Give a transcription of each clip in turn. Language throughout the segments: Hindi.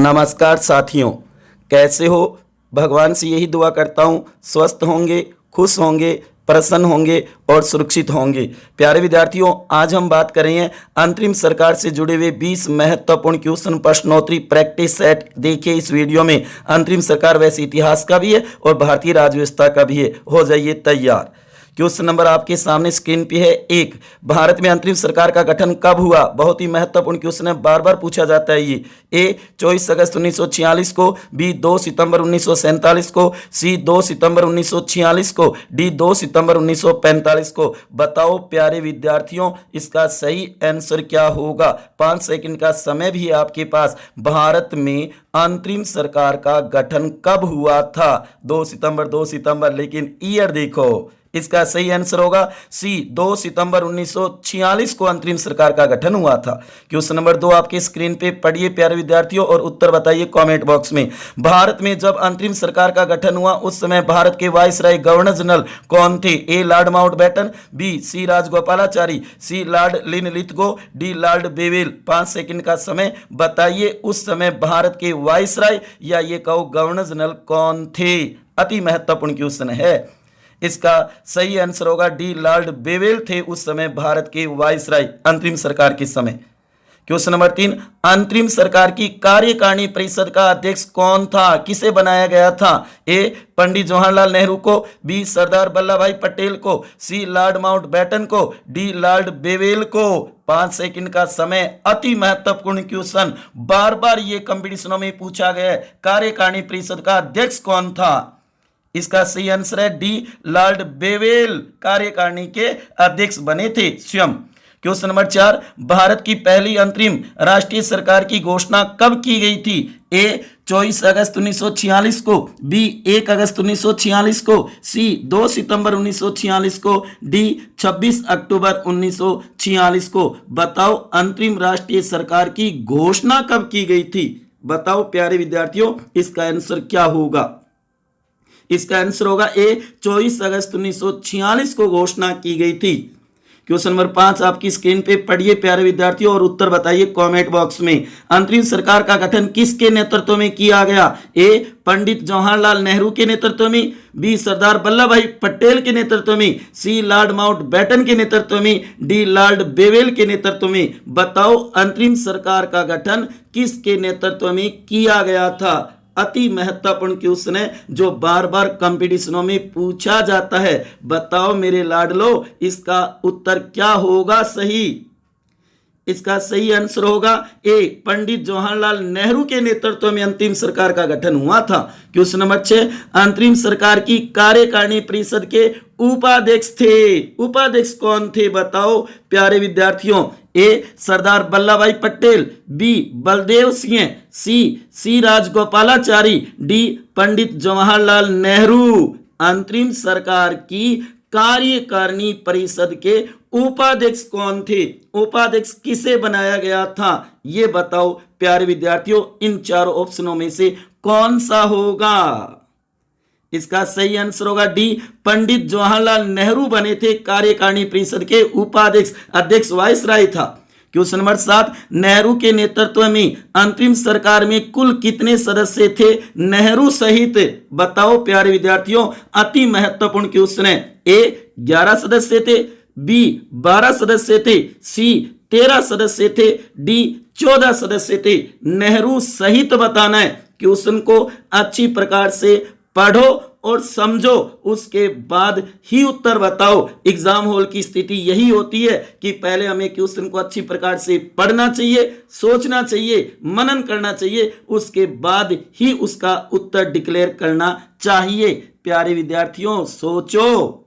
नमस्कार साथियों, कैसे हो। भगवान से यही दुआ करता हूँ स्वस्थ होंगे, खुश होंगे, प्रसन्न होंगे और सुरक्षित होंगे। प्यारे विद्यार्थियों, आज हम बात करेंगे अंतरिम सरकार से जुड़े हुए 20 महत्वपूर्ण क्वेश्चन प्रश्नोत्तरी प्रैक्टिस सेट। देखिए इस वीडियो में अंतरिम सरकार वैसे इतिहास का भी है और भारतीय राज्य व्यवस्था का भी है। हो जाइए तैयार। क्वेश्चन नंबर आपके सामने स्क्रीन पे है। एक, भारत में अंतरिम सरकार का गठन कब हुआ। बहुत ही महत्वपूर्ण क्वेश्चन है, बार बार पूछा जाता है ये। ए 24 अगस्त 1946 को, बी 2 सितंबर 1947 को, सी 2 सितंबर 1946 को, डी 2 सितंबर 1945 को। बताओ प्यारे विद्यार्थियों, इसका सही आंसर क्या होगा। 5 सेकंड का समय भी है आपके पास। भारत में अंतरिम सरकार का गठन कब हुआ था। 2 सितंबर, लेकिन ईयर देखो। इसका सही आंसर होगा सी 2 सितंबर 1946 को अंतरिम सरकार का गठन हुआ था। क्वेश्चन नंबर 2 आपके स्क्रीन पे पढ़िए प्यारे विद्यार्थियों और उत्तर बताइए कमेंट बॉक्स में। भारत में जब अंतरिम सरकार का गठन हुआ उस समय भारत के वायसराय गवर्नर जनरल कौन थे। A lord Mountbatten, B C Rajagopalachari, C lord Linlithgow, D lord Wavell. 5 second का समय बताइए उस समय भारत के वायसराय या ये कहो गवर्नर जनरल कौन थे। अति महत्वपूर्ण क्वेश्चन है। इसका सही आंसर होगा डी लॉर्ड बेवेल थे उस समय भारत के वायसराय अंतरिम सरकार के समय। क्वेश्चन नंबर 3, अंतरिम सरकार की कार्यकारिणी परिषद का अध्यक्ष कौन था, किसे बनाया गया था। ए पंडित जवाहरलाल नेहरू को, बी सरदार वल्लभ भाई पटेल को, सी लॉर्ड माउंटबेटन को, डी लॉर्ड बेवेल को। 5 सेकंड का समय। अति महत्वपूर्ण क्वेश्चन, बार बार ये कंपटीशनों में पूछा गया है। कार्यकारिणी परिषद का अध्यक्ष कौन था। इसका सही आंसर है डी लॉर्ड बेवेल कार्यकारिणी के अध्यक्ष बने थे स्वयं। क्वेश्चन नंबर 4, भारत की पहली अंतरिम राष्ट्रीय सरकार की घोषणा कब की गई थी। ए 24 अगस्त 1946 को, बी 1 अगस्त 1946 को, सी 2 सितंबर 1946 को, डी 26 अक्टूबर 1946 को। बताओ अंतरिम राष्ट्रीय सरकार की घोषणा कब की गई थी। बताओ प्यारे विद्यार्थियों, इसका आंसर क्या होगा। इसका आंसर होगा ए 24 अगस्त 1946 को घोषणा की गई थी। क्वेश्चन नंबर 5 आपकी स्क्रीन पे पढ़िए प्यारे विद्यार्थियों और उत्तर बताइए कमेंट बॉक्स में। अंतरिम सरकार का गठन किसके नेतृत्व में किया गया। ए पंडित जवाहरलाल नेहरू के नेतृत्व में, बी सरदार वल्लभ भाई पटेल के नेतृत्व में, सी लॉर्ड माउंटबेटन के नेतृत्व में, डी लॉर्ड बेवेल के नेतृत्व में। बताओ अंतरिम सरकार का गठन किसके नेतृत्व में किया गया था। अति महत्वपूर्ण क्वेश्चन है जो बार बार कंपटीशनों में पूछा जाता है। बताओ मेरे लाडलो, इसका उत्तर क्या होगा सही। इसका सही आंसर होगा ए पंडित जवाहरलाल नेहरू के नेतृत्व में अंतिम सरकार का गठन हुआ था। क्वेश्चन नंबर 6, अंतरिम सरकार की कार्यकारिणी परिषद के उपाध्यक्ष थे। उपाध्यक्ष कौन थे बताओ प्यारे विद्यार्थियों। ए सरदार वल्लभ भाई पटेल, बी बलदेव सिंह, सी राजगोपालाचारी, डी पंडित जवाहरलाल नेहरू। अंतरिम सरकार की कार्यकारिणी परिषद के उपाध्यक्ष कौन थे। उपाध्यक्ष किसे बनाया गया था ये बताओ प्यारे विद्यार्थियों। इन चारों ऑप्शनों में से कौन सा होगा। इसका सही आंसर होगा डी पंडित जवाहरलाल नेहरू बने थे कार्यकारिणी परिषद के उपाध्यक्ष। अध्यक्ष वायसराय था। क्वेश्चन नंबर 7, नेहरू के नेतृत्व में अंतरिम सरकार में कुल कितने सदस्य थे नेहरू सहित। बताओ प्यारे विद्यार्थियों, अति महत्वपूर्ण क्वेश्चन है। ए 11 सदस्य थे, बी 12 सदस्य थे, सी 13 सदस्य थे, डी 14 सदस्य थे। नेहरू सहित बताना है। क्वेश्चन को अच्छी प्रकार से पढ़ो और समझो, उसके बाद ही उत्तर बताओ। एग्जाम हॉल की स्थिति यही होती है कि पहले हमें क्वेश्चन को अच्छी प्रकार से पढ़ना चाहिए, सोचना चाहिए, मनन करना चाहिए, उसके बाद ही उसका उत्तर डिक्लेयर करना चाहिए। प्यारे विद्यार्थियों सोचो।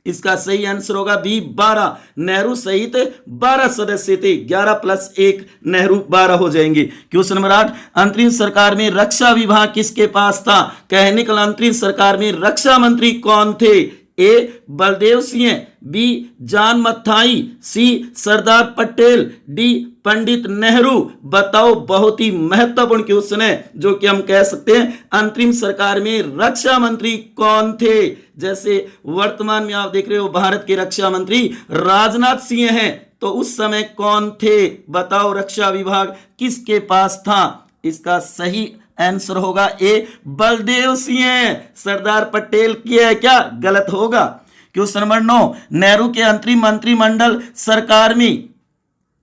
इसका सही आंसर होगा बी 12। नेहरू सहित 12 सदस्य थे। 11 + 1 नेहरू 12 हो जाएंगे। क्वेश्चन नंबर 8, अंतरिम सरकार में रक्षा विभाग किसके पास था। कहने का अंतरिम सरकार में रक्षा मंत्री कौन थे। ए बलदेव सिंह, बी जॉन मथाई, सी सरदार पटेल, डी पंडित नेहरू। बताओ बहुत ही महत्वपूर्ण क्वेश्चन है जो कि हम कह सकते हैं अंतरिम सरकार में रक्षा मंत्री कौन थे। जैसे वर्तमान में आप देख रहे हो भारत के रक्षा मंत्री राजनाथ सिंह हैं, तो उस समय कौन थे बताओ। रक्षा विभाग किसके पास था। इसका सही आंसर होगा ए, बलदेव सिंह। सरदार पटेल की है क्या? गलत होगा। क्वेश्चन नंबर 9, नेहरू के अंतरिम मंत्रिमंडल सरकार में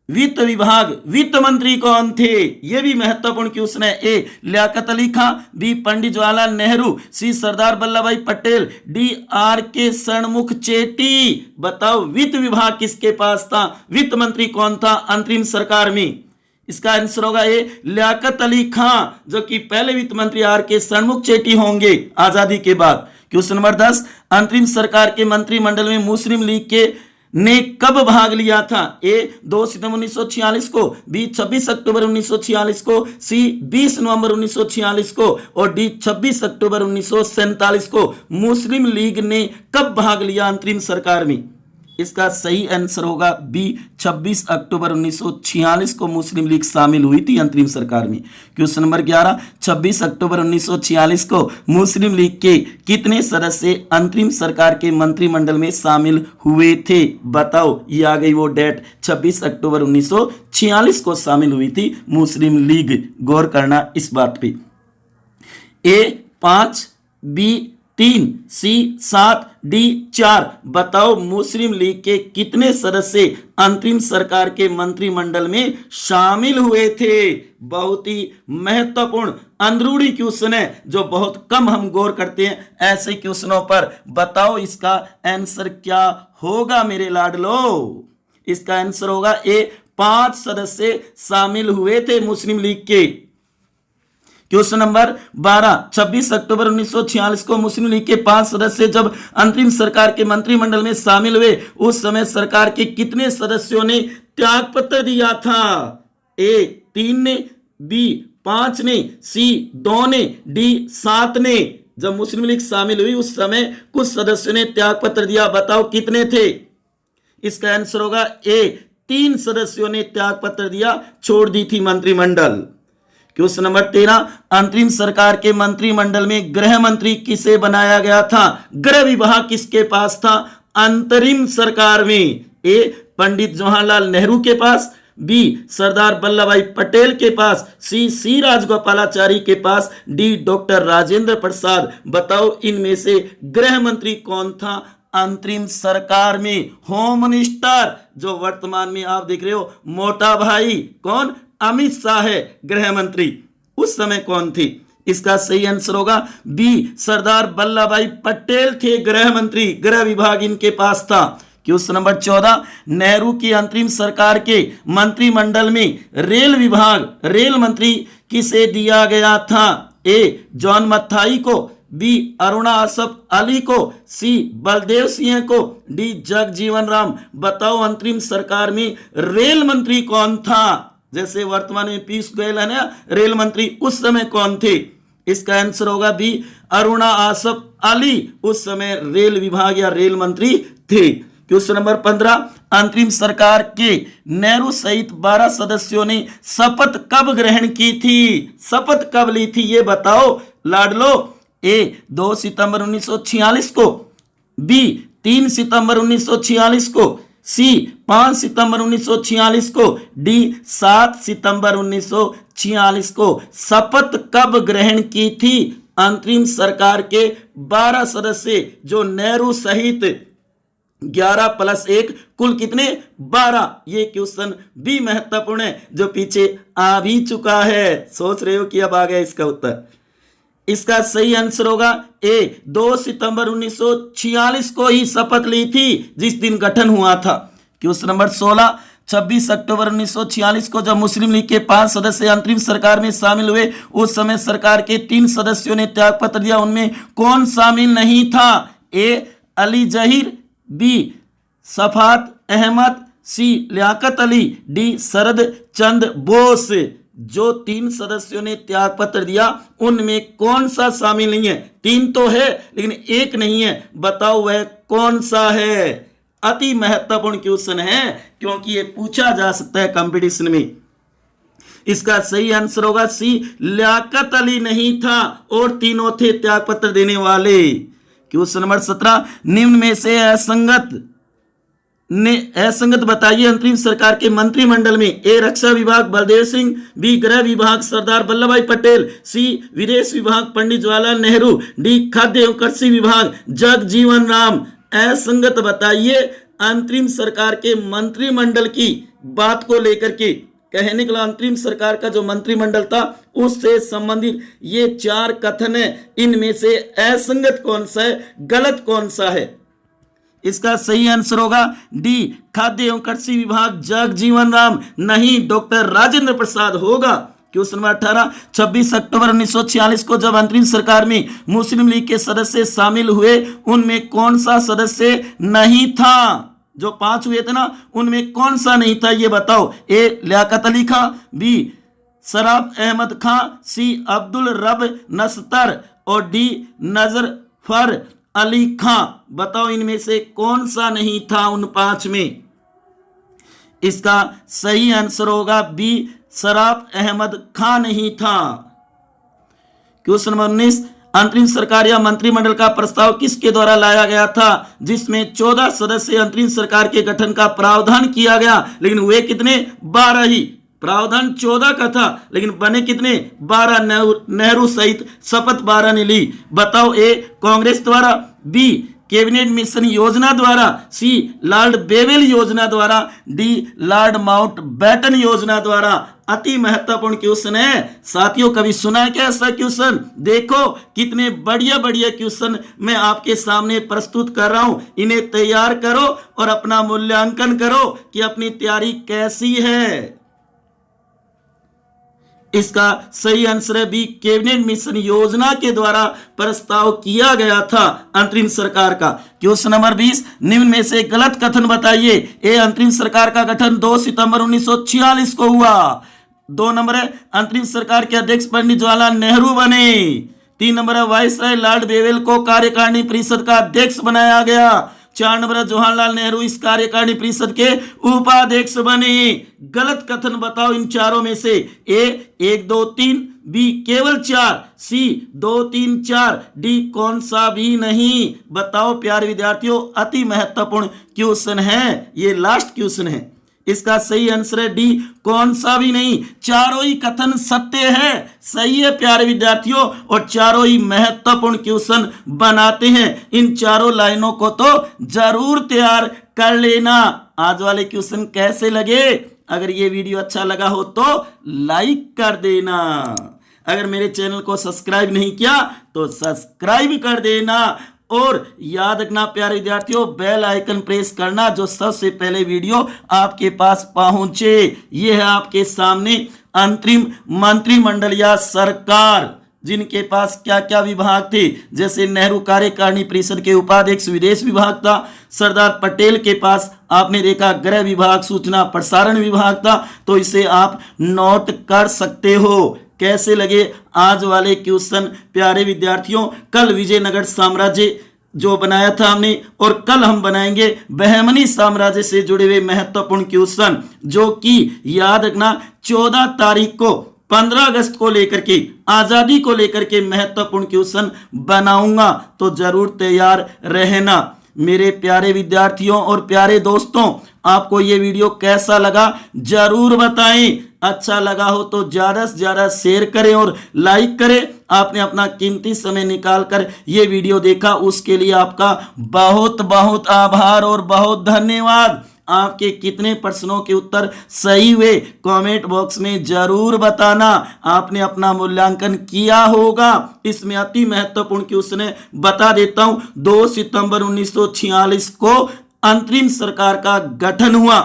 वित्त विभाग वित्त मंत्री कौन थे? यह भी महत्वपूर्ण क्वेश्चन है। ए, लियाकत अली खां, बी, पंडित जवाहरलाल नेहरू, सी, सरदार वल्लभ भाई पटेल, डी, आर के षणमुख चेट्टी। बताओ वित्त विभाग किसके पास था? वित्त मंत्री कौन था अंतरिम सरकार में? इसका आंसर होगा ए, लियाकत अली खां, जो कि पहले वित्त मंत्री आर के षणमुख चेट्टी होंगे आजादी के बाद। क्वेश्चन नंबर 10, अंतरिम सरकार के मंत्रिमंडल में मुस्लिम लीग के ने कब भाग लिया था? ए, 2 सितंबर 1946 को, बी, 26 अक्टूबर 1946 को, सी, 20 नवंबर 1946 को, और डी, 26 अक्टूबर 1947 को। मुस्लिम लीग ने कब भाग लिया अंतरिम सरकार में? इसका सही आंसर होगा बी, 26 अक्टूबर 1946 को मुस्लिम लीग शामिल हुई थी अंतरिम सरकार में। क्वेश्चन नंबर 11, 26 अक्टूबर 1946 को मुस्लिम लीग के कितने सदस्य अंतरिम सरकार के मंत्रिमंडल में शामिल हुए थे? बताओ, ये आ गई वो डेट, 26 अक्टूबर 1946 को शामिल हुई थी मुस्लिम लीग। गौर करना इस बात पे। ए, 5, बी, 3, सी, 7, डी, 4। बताओ मुस्लिम लीग के कितने सदस्य अंतरिम सरकार के मंत्रिमंडल में शामिल हुए थे? बहुत ही महत्वपूर्ण अंदरूनी क्वेश्चन है जो बहुत कम हम गौर करते हैं ऐसे क्वेश्चनों पर। बताओ इसका आंसर क्या होगा मेरे लाडलो? इसका आंसर होगा ए, 5 सदस्य शामिल हुए थे मुस्लिम लीग के। क्वेश्चन नंबर 12, 26 अक्टूबर 1946 को मुस्लिम लीग के 5 सदस्य जब अंतरिम सरकार के मंत्रिमंडल में शामिल हुए, उस समय सरकार के कितने सदस्यों ने त्यागपत्र दिया था? ए, 3 ने, बी, 5 ने, सी, 2 ने, डी, 7 ने। जब मुस्लिम लीग शामिल हुई उस समय कुछ सदस्यों ने त्यागपत्र दिया। बताओ कितने थे? इसका आंसर होगा ए, 3 सदस्यों ने त्यागपत्र दिया, छोड़ दी थी मंत्रिमंडल। क्वेश्चन नंबर 13, अंतरिम सरकार के मंत्रिमंडल में गृह मंत्री किसे बनाया गया था? गृह विभाग किसके पास था अंतरिम सरकार में? ए, पंडित जवाहरलाल नेहरू के पास, बी, सरदार वल्लभ भाई पटेल के पास, सी, राजगोपालाचारी के पास, डी, डॉक्टर राजेंद्र प्रसाद। बताओ इनमें से गृह मंत्री कौन था अंतरिम सरकार में? होम मिनिस्टर, जो वर्तमान में आप देख रहे हो मोटा भाई कौन? अमित शाह है गृह मंत्री। उस समय कौन थी? इसका सही आंसर होगा बी, सरदार वल्लभ भाई पटेल थे गृह मंत्री। गृह विभाग इनके पास था। क्वेश्चन नंबर 14, नेहरू की अंतरिम सरकार के मंत्रिमंडल में रेल विभाग रेल मंत्री किसे दिया गया था? ए, जॉन मथाई को, बी, अरुणा आसफ अली को, सी, बलदेव सिंह को, डी, जगजीवन राम। बताओ अंतरिम सरकार में रेल मंत्री कौन था? जैसे वर्तमान में पीयूष गोयल है ना रेल मंत्री, उस समय कौन थे? इसका आंसर होगा बी, अरुणा आसफ अली उस समय रेल विभाग या रेल मंत्री थे। क्वेश्चन नंबर 15, अंतरिम सरकार के नेहरू सहित 12 सदस्यों ने शपथ कब ग्रहण की थी? शपथ कब ली थी ये बताओ लाडलो। ए, 2 सितंबर 1946 को, बी, 3 सितंबर 1946 को, सी, 5 सितंबर 1946 को, डी, 7 सितंबर 1946 को। शपथ कब ग्रहण की थी अंतरिम सरकार के 12 सदस्य जो नेहरू सहित 11 + 1 कुल कितने? 12। ये क्वेश्चन भी महत्वपूर्ण है जो पीछे आ भी चुका है। सोच रहे हो कि अब आ गया इसका उत्तर। इसका सही आंसर होगा ए, 2 सितंबर 1946 को ही शपथ ली थी जिस दिन गठन हुआ था। क्वेश्चन नंबर 16, 26 अक्टूबर 1946 को जब मुस्लिम लीग के 5 सदस्य अंतरिम सरकार में शामिल हुए, उस समय सरकार के 3 सदस्यों ने त्यागपत्र दिया। उनमें कौन शामिल नहीं था? ए, अली जहीर, बी, सफात अहमद, सी, लियाकत अली, डी, शरद चंद्र बोस। जो 3 सदस्यों ने त्यागपत्र दिया उनमें कौन सा शामिल नहीं है? 3 तो है लेकिन 1 नहीं है। बताओ वह कौन सा है? अति महत्वपूर्ण क्वेश्चन है क्योंकि ये पूछा जा सकता है कंपटीशन में। इसका सही आंसर होगा सी, लियाकत अली नहीं था और तीनों थे त्यागपत्र देने वाले। क्वेश्चन नंबर 17, निम्न में से असंगत ने असंगत बताइए अंतरिम सरकार के मंत्रिमंडल में। ए रक्षा विभाग बलदेव सिंह, बी गृह विभाग सरदार वल्लभ भाई पटेल, सी विदेश विभाग पंडित जवाहरलाल नेहरू, डी खाद्य एवं कृषि विभाग जगजीवन राम। असंगत बताइए अंतरिम सरकार के मंत्रिमंडल की बात को लेकर के। कहने के लिए अंतरिम सरकार का जो मंत्रिमंडल था उससे संबंधित ये 4 कथन है, इनमें से असंगत कौन सा है, गलत कौन सा है? इसका सही आंसर होगा डी खाद्य एवं कृषि विभाग जगजीवन राम, नहीं डॉक्टर राजेंद्र प्रसाद होगा। क्वेश्चन नंबर 18, 26 अक्टूबर 1946 को जब अंतरिम सरकार में मुस्लिम लीग के सदस्य शामिल हुए उनमें कौन सा सदस्य नहीं था? जो 5 हुए थे ना उनमें कौन सा नहीं था ये बताओ। ए लियाकत अली खां, बी सराफ अहमद खां, सी अब्दुल रब नस्तर और डी नजरफर अली खां। बताओ इनमें से कौन सा नहीं था उन 5 में? इसका सही आंसर होगा बी सराफ अहमद खां नहीं था। क्वेश्चन नंबर 19, अंतरिम सरकार या मंत्रिमंडल का प्रस्ताव किसके द्वारा लाया गया था जिसमें 14 सदस्य अंतरिम सरकार के गठन का प्रावधान किया गया, लेकिन हुए कितने? 12 ही। प्रावधान 14 का था लेकिन बने कितने? 12। नेहरू सहित शपथ 12 ने ली। बताओ ए कांग्रेस द्वारा, बी कैबिनेट मिशन योजना द्वारा, सी लॉर्ड बेवेल योजना द्वारा, डी लॉर्ड माउंटबेटन योजना द्वारा। अति महत्वपूर्ण क्वेश्चन है साथियों, कभी सुना है क्या ऐसा क्वेश्चन? देखो कितने बढ़िया बढ़िया क्वेश्चन मैं आपके सामने प्रस्तुत कर रहा हूं, इन्हें तैयार करो और अपना मूल्यांकन करो कि अपनी तैयारी कैसी है। इसका सही आंसर है बी कैबिनेट मिशन योजना के द्वारा प्रस्ताव किया गया था अंतरिम सरकार का। क्वेश्चन नंबर 20, निम्न में से गलत कथन बताइए। ए अंतरिम सरकार का गठन 2 सितंबर 1946 को हुआ। 2 नंबर है अंतरिम सरकार के अध्यक्ष पंडित जवाहरलाल नेहरू बने। 3 नंबर है वायसराय लॉर्ड बेवेल को कार्यकारिणी परिषद का अध्यक्ष बनाया गया। 4 नंबर जवाहरलाल नेहरू इस कार्यकारिणी परिषद के उपाध्यक्ष बने। गलत कथन बताओ इन चारों में से। ए 1 2 3, बी केवल 4, सी 2 3 4, डी कौन सा भी नहीं। बताओ प्यारे विद्यार्थियों, अति महत्वपूर्ण क्वेश्चन है, ये लास्ट क्वेश्चन है। इसका सही आंसर है डी कौन सा भी नहीं। चारों ही कथन सत्य है, सही है प्यारे विद्यार्थियों, और चारों ही महत्वपूर्ण क्वेश्चन बनाते हैं। इन चारों लाइनों को तो जरूर तैयार कर लेना। आज वाले क्वेश्चन कैसे लगे? अगर ये वीडियो अच्छा लगा हो तो लाइक कर देना। अगर मेरे चैनल को सब्सक्राइब नहीं किया तो सब्सक्राइब कर देना। और याद रखना प्यारे विद्यार्थियों, बेल आइकन प्रेस करना जो सबसे पहले वीडियो आपके पास पहुंचे। ये है आपके सामने अंतरिम मंत्रिमंडल या सरकार, जिनके पास क्या क्या विभाग थे। जैसे नेहरू कार्यकारिणी परिषद के उपाध्यक्ष विदेश विभाग था, सरदार पटेल के पास आपने देखा गृह विभाग सूचना प्रसारण विभाग था। तो इसे आप नोट कर सकते हो। कैसे लगे आज वाले क्वेश्चन प्यारे विद्यार्थियों? कल विजयनगर साम्राज्य जो बनाया था हमने, और कल हम बनाएंगे बहमनी साम्राज्य से जुड़े हुए महत्वपूर्ण क्वेश्चन, जो कि याद रखना 14 तारीख को 15 अगस्त को लेकर के, आजादी को लेकर के महत्वपूर्ण क्वेश्चन बनाऊंगा। तो जरूर तैयार रहना मेरे प्यारे विद्यार्थियों और प्यारे दोस्तों। आपको ये वीडियो कैसा लगा जरूर बताएं। अच्छा लगा हो तो ज्यादा से ज्यादा शेयर करें और लाइक करें। आपने अपना कीमती समय निकालकर ये वीडियो देखा, उसके लिए आपका बहुत बहुत आभार और बहुत धन्यवाद। आपके कितने प्रश्नों के उत्तर सही हुए कमेंट बॉक्स में जरूर बताना। आपने अपना मूल्यांकन किया होगा। इसमें अति महत्वपूर्ण क्वेश्चन है, बता देता हूं। 2 सितंबर 1946 को अंतरिम सरकार का गठन हुआ।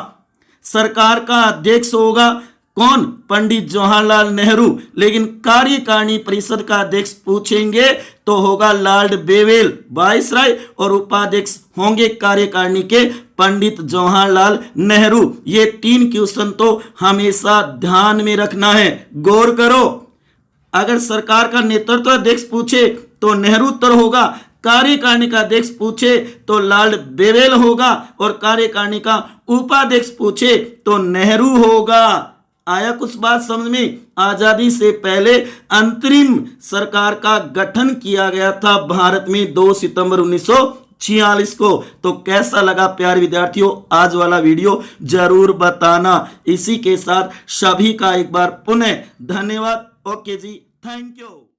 सरकार का अध्यक्ष होगा कौन? पंडित जवाहरलाल नेहरू। लेकिन कार्यकारिणी परिषद का अध्यक्ष पूछेंगे तो होगा लॉर्ड बेवेल वायसराय, और उपाध्यक्ष होंगे कार्यकारिणी के पंडित जवाहरलाल नेहरू। ये 3 क्वेश्चन तो हमेशा ध्यान में रखना है, गौर करो। अगर सरकार का नेतृत्व अध्यक्ष पूछे तो नेहरू उत्तर होगा, कार्यकारिणी का अध्यक्ष पूछे तो लॉर्ड बेवेल होगा, और कार्यकारिणी का उपाध्यक्ष पूछे तो नेहरू होगा। आया कुछ बात समझ में? आजादी से पहले अंतरिम सरकार का गठन किया गया था भारत में 2 सितंबर 1946 46 को। तो कैसा लगा प्यारे विद्यार्थियों आज वाला वीडियो, जरूर बताना। इसी के साथ सभी का एक बार पुनः धन्यवाद। ओके जी, थैंक यू।